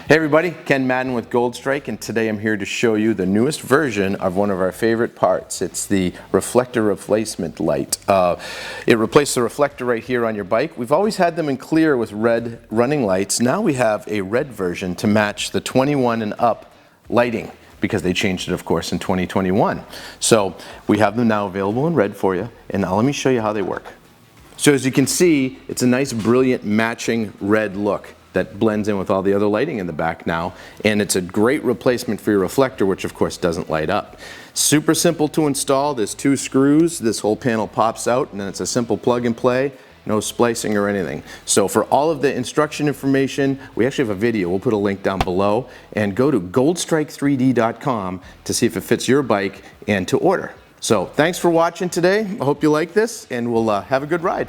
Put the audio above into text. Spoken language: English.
Hey everybody, Ken Madden with Goldstrike, and today I'm here to show you the newest version of one of our favorite parts. It's the reflector replacement light. It replaced the reflector right here on your bike. We've always had them in clear with red running lights. Now we have a red version to match the 21 and up lighting, because they changed it, of course, in 2021. So we have them now available in red for you, and now let me show you how they work. So as you can see, it's a nice, brilliant, matching red look that blends in with all the other lighting in the back now, and it's a great replacement for your reflector, which of course doesn't light up. Super simple to install. There's 2 screws. This whole panel pops out, and then it's a simple plug and play. No splicing or anything. So for all of the instruction information, we actually have a video. We'll put a link down below, and go to goldstrike3d.com to see if it fits your bike and to order. So thanks for watching today. I hope you like this, and we'll have a good ride.